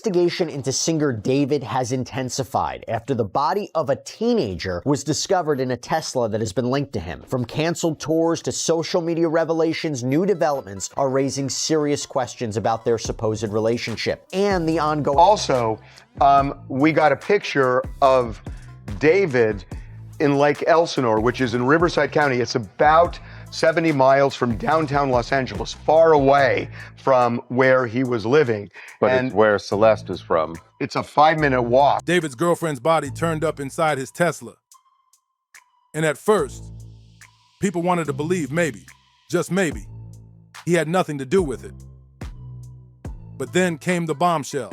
investigation into singer David has intensified after the body of a teenager was discovered in a Tesla that has been linked to him. From canceled tours to social media revelations, new developments are raising serious questions about their supposed relationship and the ongoing... Also, we got a picture of David in Lake Elsinore, which is in Riverside County. It's about 70 miles from downtown Los Angeles, far away from where he was living. But it's where Celeste is from. It's a 5-minute walk. David's girlfriend's body turned up inside his Tesla. And at first, people wanted to believe maybe, just maybe, he had nothing to do with it. But then came the bombshell.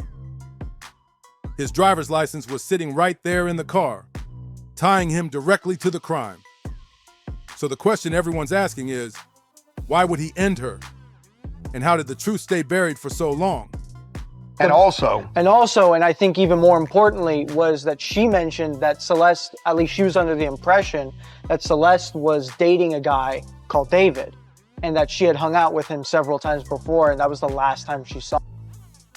His driver's license was sitting right there in the car, tying him directly to the crime. So the question everyone's asking is, why would he end her? And how did the truth stay buried for so long? And also, and I think even more importantly, was that she mentioned that Celeste, at least she was under the impression that Celeste was dating a guy called David, and that she had hung out with him several times before, and that was the last time she saw him.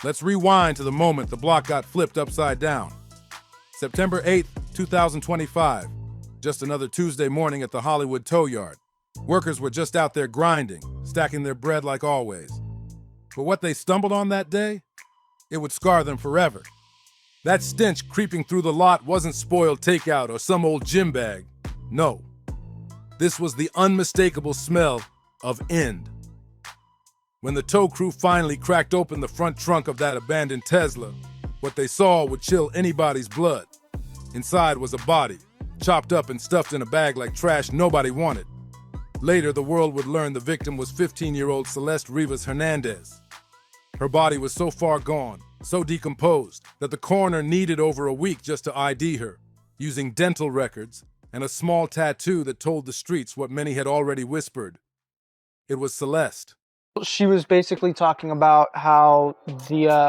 Let's rewind to the moment the block got flipped upside down. September 8th, 2025. Just another Tuesday morning at the Hollywood tow yard. Workers were just out there grinding, stacking their bread like always. But what they stumbled on that day, it would scar them forever. That stench creeping through the lot wasn't spoiled takeout or some old gym bag. No. This was the unmistakable smell of end. When the tow crew finally cracked open the front trunk of that abandoned Tesla, what they saw would chill anybody's blood. Inside was a body, chopped up and stuffed in a bag like trash nobody wanted. Later, the world would learn the victim was 15-year-old Celeste Rivas Hernandez. Her body was so far gone, so decomposed, that the coroner needed over a week just to ID her, using dental records and a small tattoo that told the streets what many had already whispered. It was Celeste. She was basically talking about how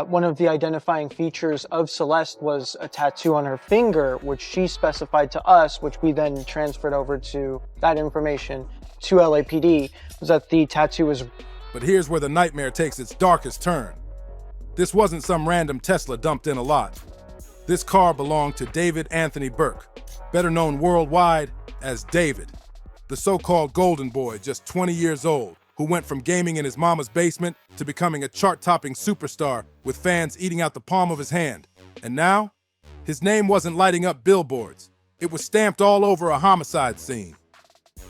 one of the identifying features of Celeste was a tattoo on her finger, which she specified to us, which we then transferred over to that information to LAPD, was that the tattoo was... But here's where the nightmare takes its darkest turn. This wasn't some random Tesla dumped in a lot. This car belonged to David Anthony Burke, better known worldwide as David, the so-called golden boy, just 20 years old, who went from gaming in his mama's basement to becoming a chart-topping superstar with fans eating out the palm of his hand. And now, his name wasn't lighting up billboards. It was stamped all over a homicide scene.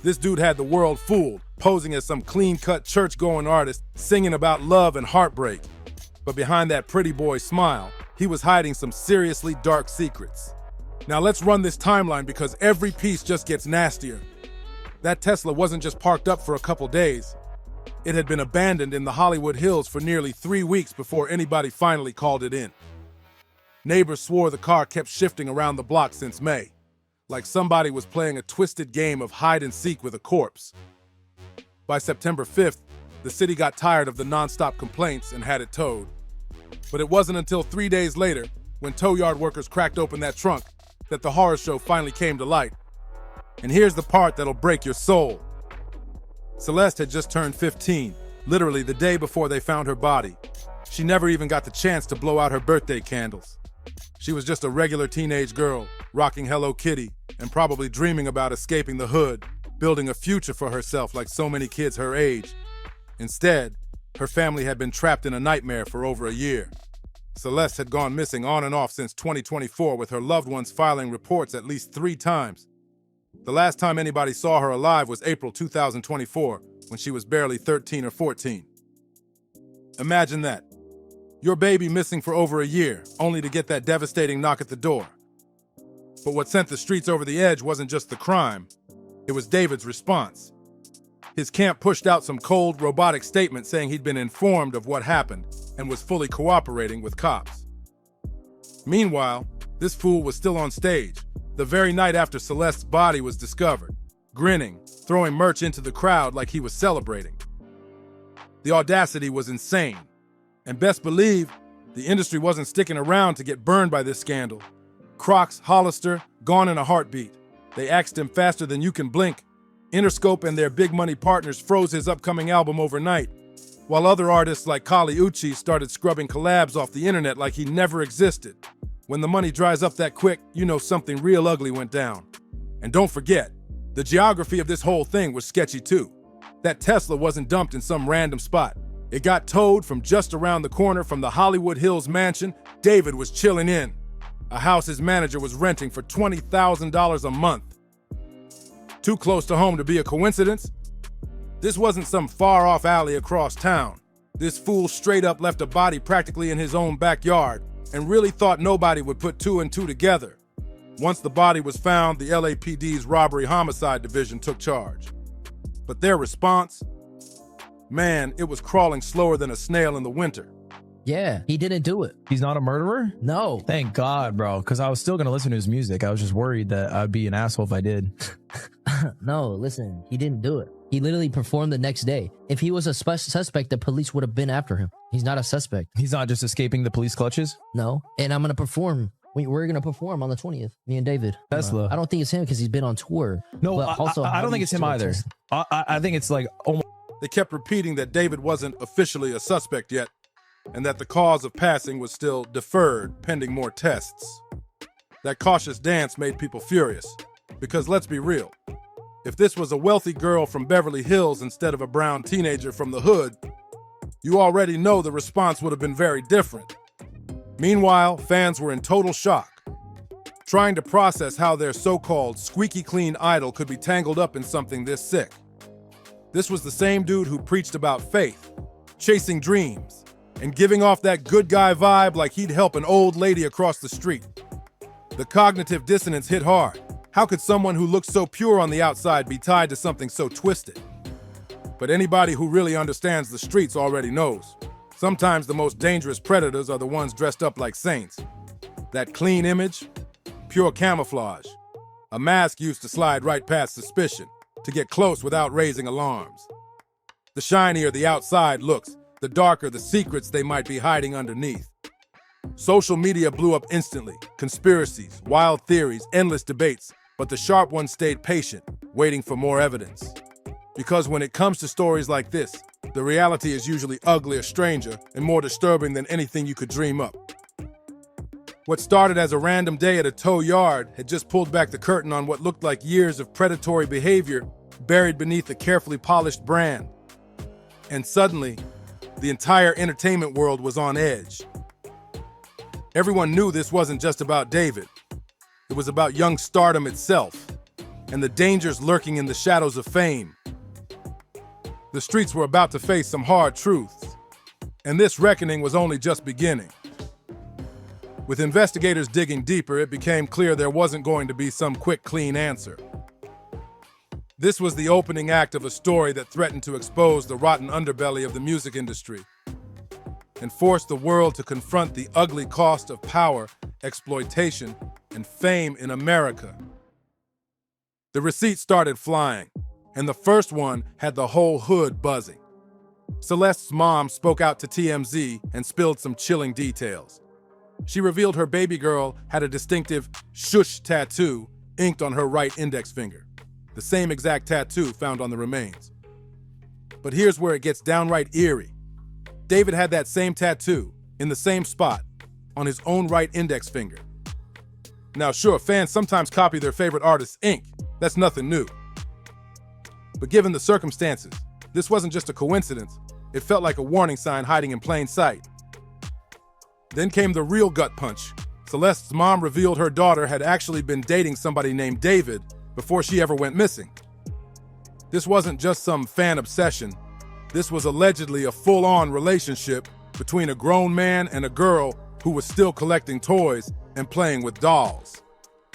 This dude had the world fooled, posing as some clean-cut church-going artist singing about love and heartbreak. But behind that pretty boy smile, he was hiding some seriously dark secrets. Now let's run this timeline because every piece just gets nastier. That Tesla wasn't just parked up for a couple days. It had been abandoned in the Hollywood Hills for nearly 3 weeks before anybody finally called it in. Neighbors swore the car kept shifting around the block since May, like somebody was playing a twisted game of hide and seek with a corpse. By September 5th, the city got tired of the nonstop complaints and had it towed. But it wasn't until 3 days later, when tow yard workers cracked open that trunk, that the horror show finally came to light. And here's the part that'll break your soul. Celeste had just turned 15, literally the day before they found her body. She never even got the chance to blow out her birthday candles. She was just a regular teenage girl, rocking Hello Kitty, and probably dreaming about escaping the hood, building a future for herself like so many kids her age. Instead, her family had been trapped in a nightmare for over a year. Celeste had gone missing on and off since 2024, with her loved ones filing reports at least 3 times. The last time anybody saw her alive was April 2024, when she was barely 13 or 14. Imagine that. Your baby missing for over a year, only to get that devastating knock at the door. But what sent the streets over the edge wasn't just the crime, it was David's response. His camp pushed out some cold, robotic statement saying he'd been informed of what happened and was fully cooperating with cops. Meanwhile, this fool was still on stage, the very night after Celeste's body was discovered, grinning, throwing merch into the crowd like he was celebrating. The audacity was insane, and best believe the industry wasn't sticking around to get burned by this scandal. Crocs, Hollister, gone in a heartbeat. They axed him faster than you can blink. Interscope and their big money partners froze his upcoming album overnight. while other artists like Kali Uchis started scrubbing collabs off the internet like he never existed. When the money dries up that quick, you know something real ugly went down. And don't forget, the geography of this whole thing was sketchy too. That Tesla wasn't dumped in some random spot. It got towed from just around the corner from the Hollywood Hills mansion David was chilling in, a house his manager was renting for $20,000 a month. Too close to home to be a coincidence? This wasn't some far-off alley across town. This fool straight up left a body practically in his own backyard and really thought nobody would put two and two together. Once the body was found, the LAPD's Robbery Homicide Division took charge. But their response? Man, it was crawling slower than a snail in the winter. Yeah, he didn't do it. He's not a murderer? No. Thank God, bro, because I was still going to listen to his music. I was just worried that I'd be an asshole if I did. No, listen, he didn't do it. He literally performed the next day. If he was a suspect, the police would have been after him. He's not a suspect. He's not just escaping the police clutches? No, and I'm going to perform. We're going to perform on the 20th, me and David. Tesla. I don't think it's him because he's been on tour. No, but also, I don't think it's him either. I think it's like, oh, They kept repeating that David wasn't officially a suspect yet, and that the cause of passing was still deferred pending more tests. That cautious dance made people furious, because let's be real, if this was a wealthy girl from Beverly Hills instead of a brown teenager from the hood, you already know the response would have been very different. Meanwhile, fans were in total shock, trying to process how their so-called squeaky clean idol could be tangled up in something this sick. This was the same dude who preached about faith, chasing dreams, and giving off that good guy vibe like he'd help an old lady across the street. The cognitive dissonance hit hard. How could someone who looks so pure on the outside be tied to something so twisted? But anybody who really understands the streets already knows. Sometimes the most dangerous predators are the ones dressed up like saints. That clean image, pure camouflage. A mask used to slide right past suspicion, to get close without raising alarms. The shinier the outside looks, the darker the secrets they might be hiding underneath. Social media blew up instantly. Conspiracies, wild theories, endless debates, but the sharp ones stayed patient, waiting for more evidence. Because when it comes to stories like this, the reality is usually uglier, stranger, and more disturbing than anything you could dream up. What started as a random day at a tow yard had just pulled back the curtain on what looked like years of predatory behavior buried beneath a carefully polished brand. And suddenly, the entire entertainment world was on edge. Everyone knew this wasn't just about David. It was about young stardom itself, and the dangers lurking in the shadows of fame. The streets were about to face some hard truths, and this reckoning was only just beginning. With investigators digging deeper, it became clear there wasn't going to be some quick, clean answer. This was the opening act of a story that threatened to expose the rotten underbelly of the music industry and force the world to confront the ugly cost of power, exploitation, and fame in America. The receipts started flying, and the first one had the whole hood buzzing. Celeste's mom spoke out to TMZ and spilled some chilling details. She revealed her baby girl had a distinctive shush tattoo inked on her right index finger, the same exact tattoo found on the remains. But here's where it gets downright eerie. David had that same tattoo, in the same spot, on his own right index finger. Now sure, fans sometimes copy their favorite artist's ink. That's nothing new. But given the circumstances, this wasn't just a coincidence. It felt like a warning sign hiding in plain sight. Then came the real gut punch. Celeste's mom revealed her daughter had actually been dating somebody named David before she ever went missing. This wasn't just some fan obsession. This was allegedly a full-on relationship between a grown man and a girl who was still collecting toys and playing with dolls.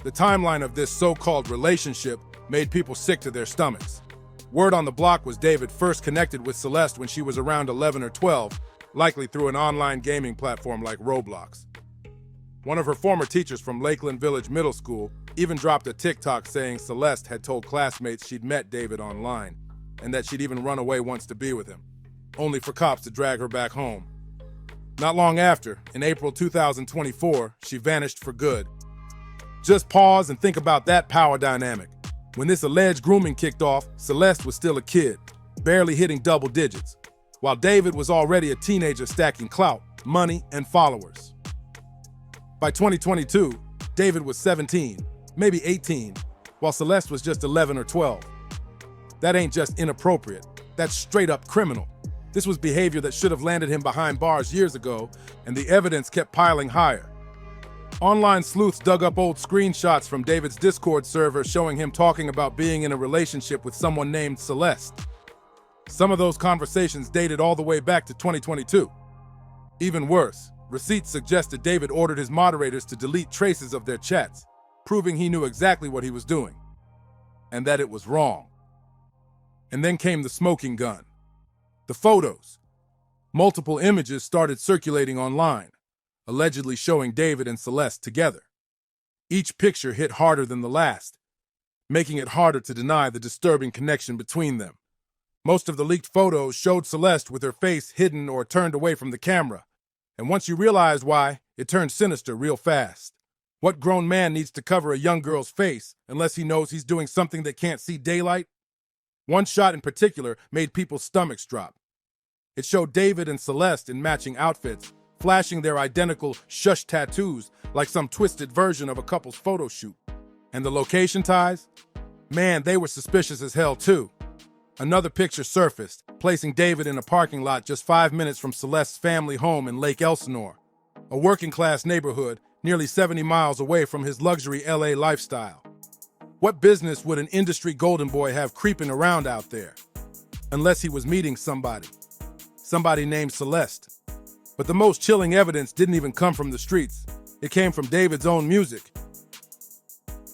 The timeline of this so-called relationship made people sick to their stomachs. Word on the block was David first connected with Celeste when she was around 11 or 12, likely through an online gaming platform like Roblox. One of her former teachers from Lakeland Village Middle School even dropped a TikTok saying Celeste had told classmates she'd met David online and that she'd even run away once to be with him, only for cops to drag her back home. Not long after, in April 2024, she vanished for good. Just pause and think about that power dynamic. When this alleged grooming kicked off, Celeste was still a kid, barely hitting double digits, while David was already a teenager stacking clout, money, and followers. By 2022, David was 17, maybe 18, while Celeste was just 11 or 12. That ain't just inappropriate, that's straight up criminal. This was behavior that should have landed him behind bars years ago, and the evidence kept piling higher. Online sleuths dug up old screenshots from David's Discord server showing him talking about being in a relationship with someone named Celeste. Some of those conversations dated all the way back to 2022. Even worse, receipts suggested David ordered his moderators to delete traces of their chats, proving he knew exactly what he was doing, and that it was wrong. And then came the smoking gun. The photos. Multiple images started circulating online, allegedly showing David and Celeste together. Each picture hit harder than the last, making it harder to deny the disturbing connection between them. Most of the leaked photos showed Celeste with her face hidden or turned away from the camera, and once you realized why, it turned sinister real fast. What grown man needs to cover a young girl's face unless he knows he's doing something that can't see daylight? One shot in particular made people's stomachs drop. It showed David and Celeste in matching outfits, flashing their identical shush tattoos like some twisted version of a couple's photo shoot. And the location ties? Man, they were suspicious as hell too. Another picture surfaced, placing David in a parking lot just 5 minutes from Celeste's family home in Lake Elsinore, a working-class neighborhood nearly 70 miles away from his luxury LA lifestyle. What business would an industry golden boy have creeping around out there? Unless he was meeting somebody named Celeste. But the most chilling evidence didn't even come from the streets. It came from David's own music.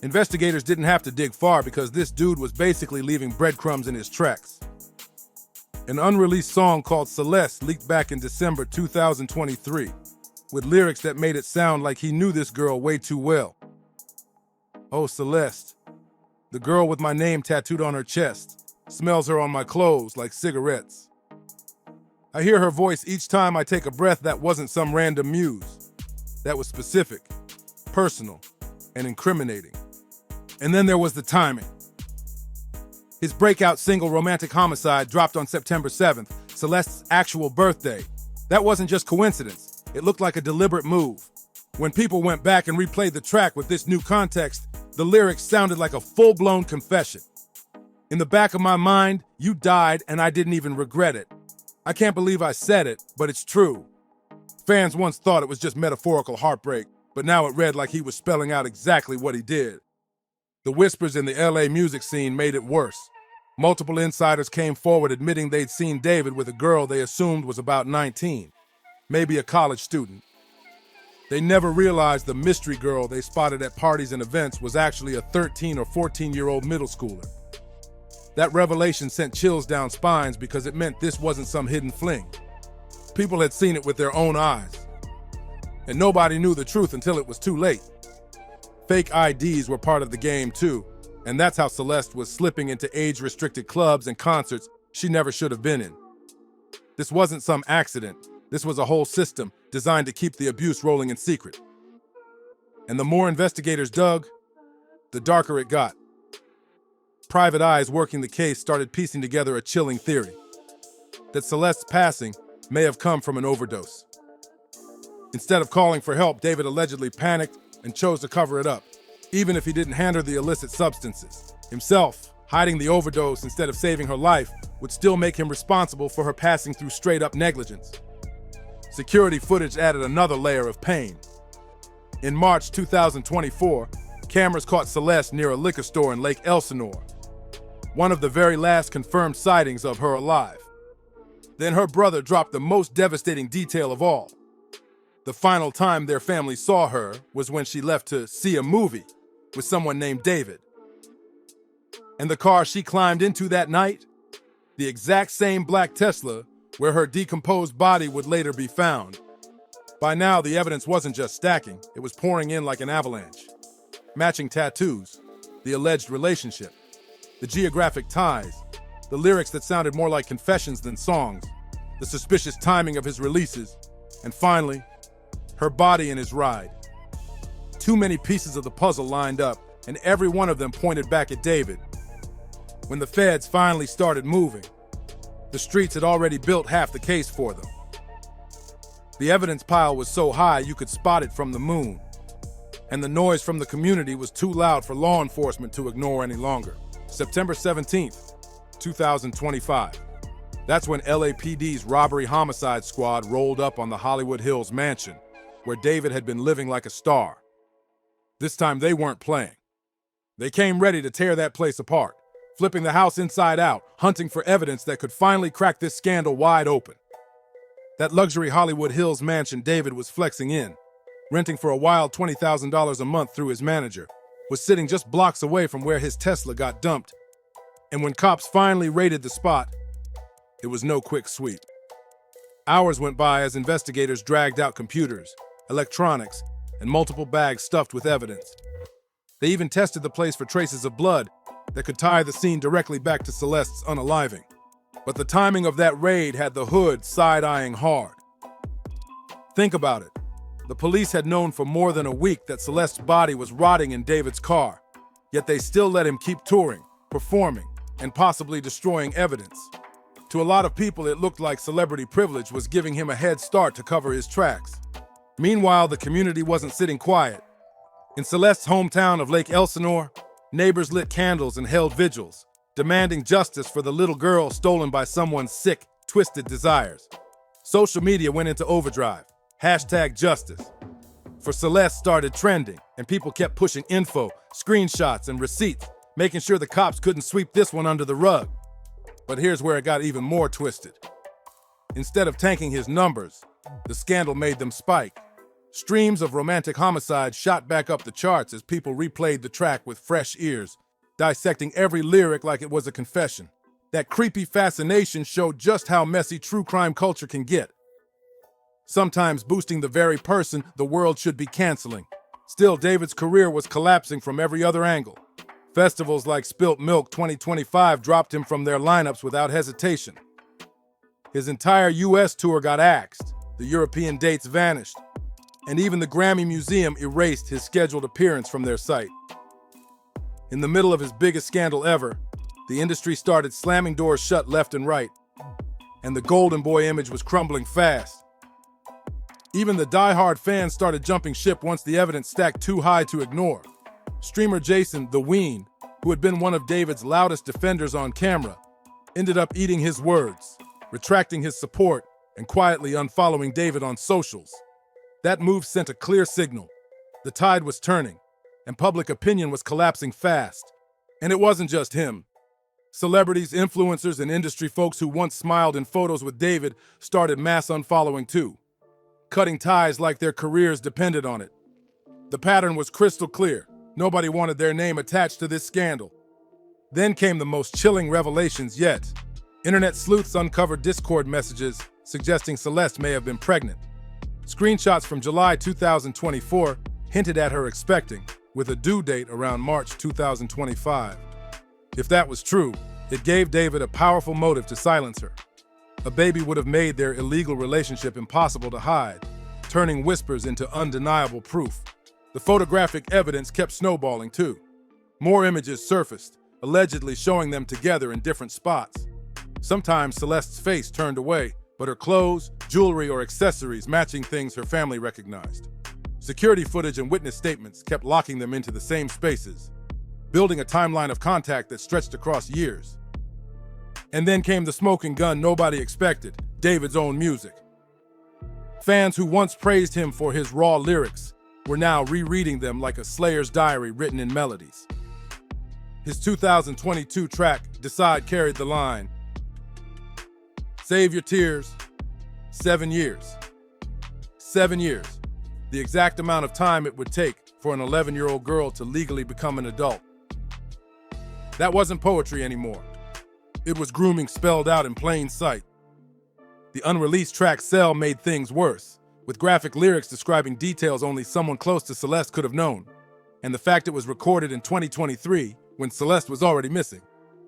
Investigators didn't have to dig far because this dude was basically leaving breadcrumbs in his tracks. An unreleased song called Celeste leaked back in December 2023, with lyrics that made it sound like he knew this girl way too well. Oh, Celeste, the girl with my name tattooed on her chest, smells her on my clothes like cigarettes. I hear her voice each time I take a breath that wasn't some random muse. That was specific, personal, and incriminating. And then there was the timing. His breakout single Romantic Homicide dropped on September 7th, Celeste's actual birthday. That wasn't just coincidence. It looked like a deliberate move. When people went back and replayed the track with this new context, the lyrics sounded like a full-blown confession. In the back of my mind, you died and I didn't even regret it. I can't believe I said it, but it's true. Fans once thought it was just metaphorical heartbreak, but now it read like he was spelling out exactly what he did. The whispers in the LA music scene made it worse. Multiple insiders came forward admitting they'd seen David with a girl they assumed was about 19, maybe a college student. They never realized the mystery girl they spotted at parties and events was actually a 13 or 14-year-old middle schooler. That revelation sent chills down spines because it meant this wasn't some hidden fling. People had seen it with their own eyes. And nobody knew the truth until it was too late. Fake IDs were part of the game too, and that's how Celeste was slipping into age-restricted clubs and concerts she never should have been in. This wasn't some accident. This was a whole system designed to keep the abuse rolling in secret. And the more investigators dug, the darker it got. Private eyes working the case started piecing together a chilling theory that Celeste's passing may have come from an overdose. Instead of calling for help, David allegedly panicked and chose to cover it up, even if he didn't hand her the illicit substances. Himself, hiding the overdose instead of saving her life would still make him responsible for her passing through straight-up negligence. Security footage added another layer of pain. In March 2024, cameras caught Celeste near a liquor store in Lake Elsinore, one of the very last confirmed sightings of her alive. Then her brother dropped the most devastating detail of all. The final time their family saw her was when she left to see a movie with someone named David. And the car she climbed into that night, the exact same black Tesla where her decomposed body would later be found. By now, the evidence wasn't just stacking, it was pouring in like an avalanche. Matching tattoos, the alleged relationship, the geographic ties, the lyrics that sounded more like confessions than songs, the suspicious timing of his releases, and finally, her body and his ride. Too many pieces of the puzzle lined up, and every one of them pointed back at David. When the feds finally started moving, The streets had already built half the case for them. The evidence pile was so high you could spot it from the moon, and the noise from the community was too loud for law enforcement to ignore any longer. September 17th, 2025. That's when LAPD's robbery homicide squad rolled up on the Hollywood Hills mansion, where David had been living like a star. This time they weren't playing. They came ready to tear that place apart, flipping the house inside out, hunting for evidence that could finally crack this scandal wide open. That luxury Hollywood Hills mansion David was flexing in, renting for a wild $20,000 a month through his manager, was sitting just blocks away from where his Tesla got dumped. And when cops finally raided the spot, it was no quick sweep. Hours went by as investigators dragged out computers, electronics, and multiple bags stuffed with evidence. They even tested the place for traces of blood that could tie the scene directly back to Celeste's unaliving. But the timing of that raid had the hood side-eyeing hard. Think about it. The police had known for more than a week that Celeste's body was rotting in David's car, yet they still let him keep touring, performing, and possibly destroying evidence. To a lot of people, it looked like celebrity privilege was giving him a head start to cover his tracks. Meanwhile, the community wasn't sitting quiet. In Celeste's hometown of Lake Elsinore, neighbors lit candles and held vigils, demanding justice for the little girl stolen by someone's sick, twisted desires. Social media went into overdrive. #justice. For Celeste started trending, and people kept pushing info, screenshots, and receipts, making sure the cops couldn't sweep this one under the rug. But here's where it got even more twisted. Instead of tanking his numbers, the scandal made them spike. Streams of romantic homicide shot back up the charts as people replayed the track with fresh ears, dissecting every lyric like it was a confession. That creepy fascination showed just how messy true crime culture can get, sometimes boosting the very person the world should be canceling. Still, David's career was collapsing from every other angle. Festivals like Spilt Milk 2025 dropped him from their lineups without hesitation. His entire US tour got axed, the European dates vanished, and even the Grammy Museum erased his scheduled appearance from their site. In the middle of his biggest scandal ever, the industry started slamming doors shut left and right, and the Golden Boy image was crumbling fast. Even the die-hard fans started jumping ship once the evidence stacked too high to ignore. Streamer Jason, the Ween, who had been one of David's loudest defenders on camera, ended up eating his words, retracting his support, and quietly unfollowing David on socials. That move sent a clear signal. The tide was turning, and public opinion was collapsing fast. And it wasn't just him. Celebrities, influencers, and industry folks who once smiled in photos with David started mass unfollowing too, cutting ties like their careers depended on it. The pattern was crystal clear. Nobody wanted their name attached to this scandal. Then came the most chilling revelations yet. Internet sleuths uncovered Discord messages suggesting Celeste may have been pregnant. Screenshots from July 2024 hinted at her expecting, with a due date around March 2025. If that was true, it gave David a powerful motive to silence her. A baby would have made their illegal relationship impossible to hide, turning whispers into undeniable proof. The photographic evidence kept snowballing too. More images surfaced, allegedly showing them together in different spots. Sometimes Celeste's face turned away, but her clothes, jewelry, or accessories matching things her family recognized. Security footage and witness statements kept locking them into the same spaces, building a timeline of contact that stretched across years. And then came the smoking gun nobody expected, David's own music. Fans who once praised him for his raw lyrics were now rereading them like a Slayer's diary written in melodies. His 2022 track, Decide, carried the line, "Save your tears, 7 years. 7 years, the exact amount of time it would take for an 11-year-old girl to legally become an adult." That wasn't poetry anymore. It was grooming spelled out in plain sight. The unreleased track Cell made things worse, with graphic lyrics describing details only someone close to Celeste could have known. And the fact it was recorded in 2023, when Celeste was already missing,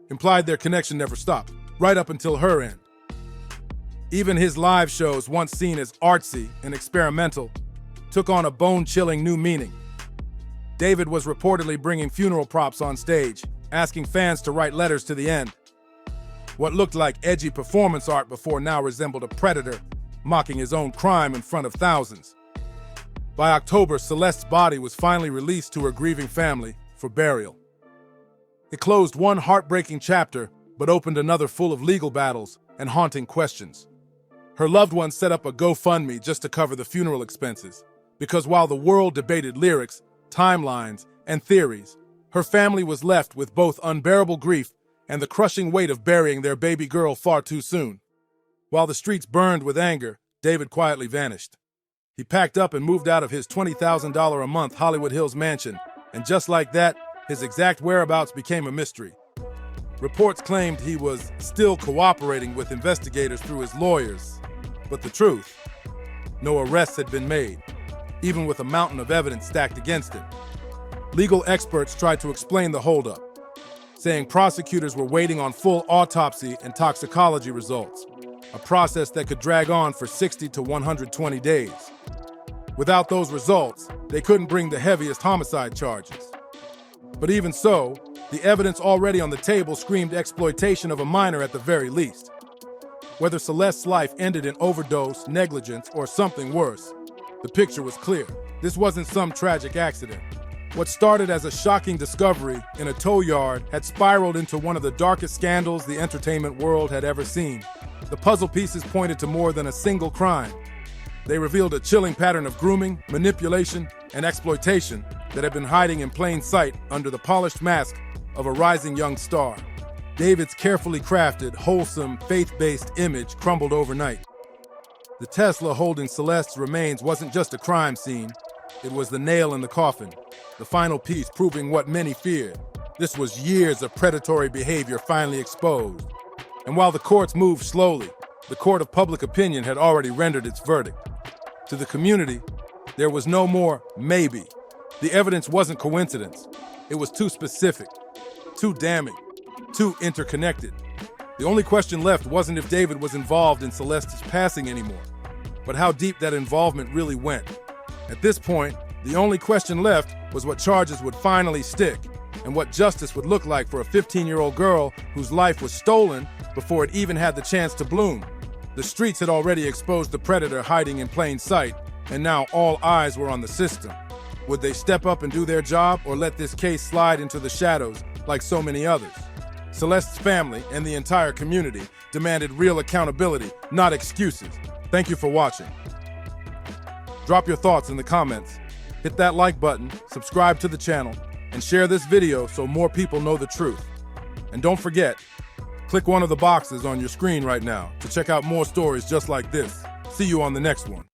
implied their connection never stopped, right up until her end. Even his live shows, once seen as artsy and experimental, took on a bone-chilling new meaning. David was reportedly bringing funeral props on stage, asking fans to write letters to the end. What looked like edgy performance art before now resembled a predator, mocking his own crime in front of thousands. By October, Celeste's body was finally released to her grieving family for burial. It closed one heartbreaking chapter, but opened another full of legal battles and haunting questions. Her loved ones set up a GoFundMe just to cover the funeral expenses, because while the world debated lyrics, timelines, and theories, her family was left with both unbearable grief and the crushing weight of burying their baby girl far too soon. While the streets burned with anger, David quietly vanished. He packed up and moved out of his $20,000 a month Hollywood Hills mansion, and just like that, his exact whereabouts became a mystery. Reports claimed he was still cooperating with investigators through his lawyers, but the truth, no arrests had been made, even with a mountain of evidence stacked against him. Legal experts tried to explain the holdup, saying prosecutors were waiting on full autopsy and toxicology results, a process that could drag on for 60 to 120 days. Without those results, they couldn't bring the heaviest homicide charges. But even so, the evidence already on the table screamed exploitation of a minor at the very least. Whether Celeste's life ended in overdose, negligence, or something worse, the picture was clear. This wasn't some tragic accident. What started as a shocking discovery in a tow yard had spiraled into one of the darkest scandals the entertainment world had ever seen. The puzzle pieces pointed to more than a single crime. They revealed a chilling pattern of grooming, manipulation, and exploitation that had been hiding in plain sight under the polished mask of a rising young star. David's carefully crafted, wholesome, faith-based image crumbled overnight. The Tesla holding Celeste's remains wasn't just a crime scene. It was the nail in the coffin, the final piece proving what many feared. This was years of predatory behavior finally exposed. And while the courts moved slowly, the court of public opinion had already rendered its verdict. To the community, there was no more maybe. The evidence wasn't coincidence. It was too specific, too damning, too interconnected. The only question left wasn't if David was involved in Celeste's passing anymore, but how deep that involvement really went. At this point, the only question left was what charges would finally stick and what justice would look like for a 15-year-old girl whose life was stolen before it even had the chance to bloom. The streets had already exposed the predator hiding in plain sight, and now all eyes were on the system. Would they step up and do their job, or let this case slide into the shadows like so many others? Celeste's family and the entire community demanded real accountability, not excuses. Thank you for watching. Drop your thoughts in the comments. Hit that like button, subscribe to the channel, and share this video so more people know the truth. And don't forget, click one of the boxes on your screen right now to check out more stories just like this. See you on the next one.